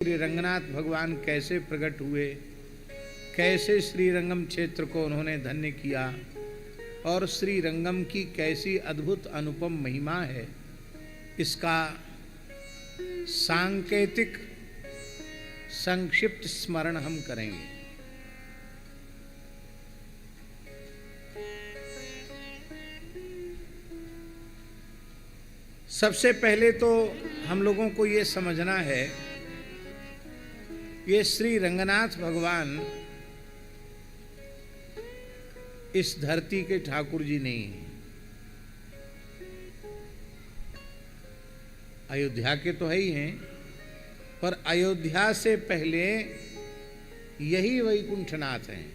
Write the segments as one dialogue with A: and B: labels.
A: श्री रंगनाथ भगवान कैसे प्रकट हुए, कैसे श्री रंगम क्षेत्र को उन्होंने धन्य किया और श्री रंगम की कैसी अद्भुत अनुपम महिमा है, इसका सांकेतिक संक्षिप्त स्मरण हम करेंगे। सबसे पहले तो हम लोगों को ये समझना है, ये श्री रंगनाथ भगवान इस धरती के ठाकुर जी नहीं हैं। अयोध्या के तो है ही हैं, पर अयोध्या से पहले यही वैकुंठनाथ हैं।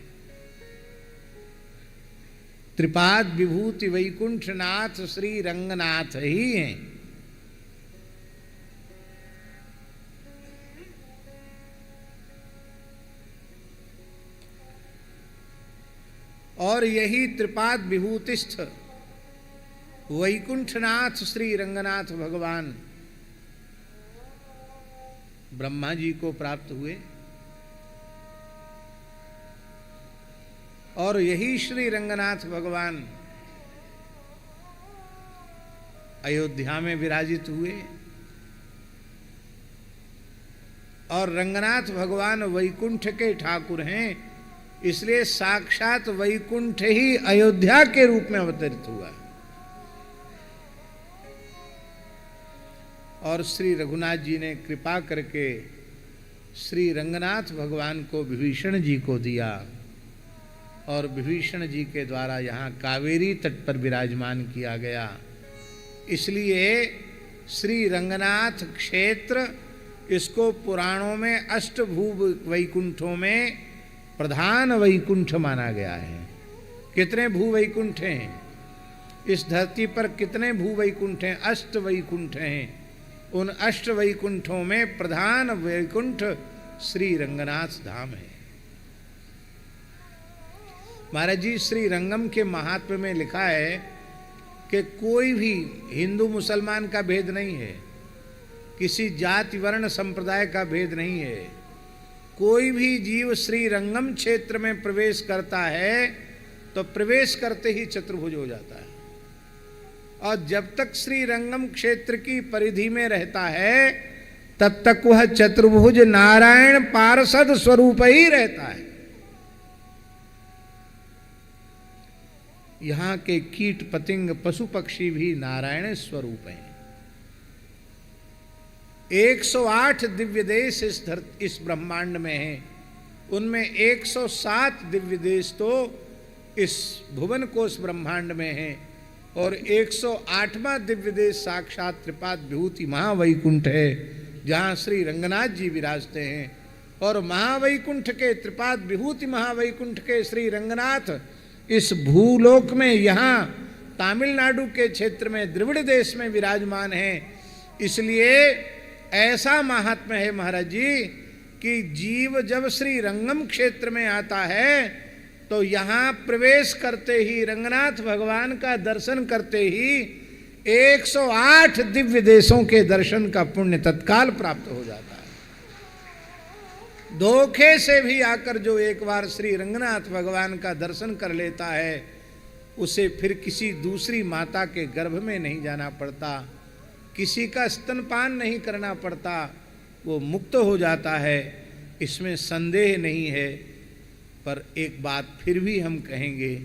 A: त्रिपाद विभूति वैकुंठनाथ श्री रंगनाथ ही हैं। और यही त्रिपाद विभूतिस्थ वैकुंठनाथ श्री रंगनाथ भगवान ब्रह्मा जी को प्राप्त हुए और यही श्री रंगनाथ भगवान अयोध्या में विराजित हुए और रंगनाथ भगवान वैकुंठ के ठाकुर हैं, इसलिए साक्षात वैकुंठ ही अयोध्या के रूप में अवतरित हुआ। और श्री रघुनाथ जी ने कृपा करके श्री रंगनाथ भगवान को विभीषण जी को दिया और विभीषण जी के द्वारा यहाँ कावेरी तट पर विराजमान किया गया। इसलिए श्री रंगनाथ क्षेत्र, इसको पुराणों में अष्टभू वैकुंठों में प्रधान वैकुंठ माना गया है। कितने भू वैकुंठ हैं इस धरती पर? कितने भू वैकुंठ हैं? अष्ट वैकुंठ हैं। उन अष्ट वैकुंठों में प्रधान वैकुंठ श्री रंगनाथ धाम है। महाराज जी, श्री रंगम के महात्म्य में लिखा है कि कोई भी हिंदू मुसलमान का भेद नहीं है, किसी जाति वर्ण संप्रदाय का भेद नहीं है। कोई भी जीव श्री रंगम क्षेत्र में प्रवेश करता है तो प्रवेश करते ही चतुर्भुज हो जाता है, और जब तक श्री रंगम क्षेत्र की परिधि में रहता है तब तक वह चतुर्भुज नारायण पार्षद स्वरूप ही रहता है। यहां के कीट पतंग पशु पक्षी भी नारायण स्वरूप हैं। 108 दिव्य देश इस ब्रह्मांड में हैं, उनमें 107 दिव्य देश तो इस भुवन कोश ब्रह्मांड में हैं और 108वां दिव्य देश साक्षात त्रिपाद विभूति महावैकुंठ है, जहाँ श्री रंगनाथ जी विराजते हैं। और महावैकुंठ के त्रिपाद विभूति महावैकुंठ के श्री रंगनाथ इस भूलोक में, यहाँ तमिलनाडु के क्षेत्र में द्रविड़ देश में विराजमान हैं। इसलिए ऐसा महात्म्य है महाराज जी कि जीव जब श्री रंगम क्षेत्र में आता है तो यहाँ प्रवेश करते ही, रंगनाथ भगवान का दर्शन करते ही 108 दिव्य देशों के दर्शन का पुण्य तत्काल प्राप्त हो जाता है। धोखे से भी आकर जो एक बार श्री रंगनाथ भगवान का दर्शन कर लेता है, उसे फिर किसी दूसरी माता के गर्भ में नहीं जाना पड़ता, किसी का स्तनपान नहीं करना पड़ता, वो मुक्त हो जाता है, इसमें संदेह नहीं है। पर एक बात फिर भी हम कहेंगे,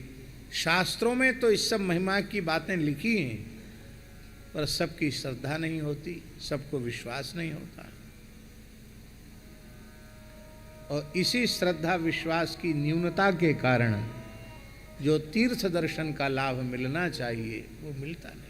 A: शास्त्रों में तो इस सब महिमा की बातें लिखी हैं, पर सबकी श्रद्धा नहीं होती, सबको विश्वास नहीं होता। और इसी श्रद्धा विश्वास की न्यूनता के कारण जो तीर्थ दर्शन का लाभ मिलना चाहिए वो मिलता नहीं।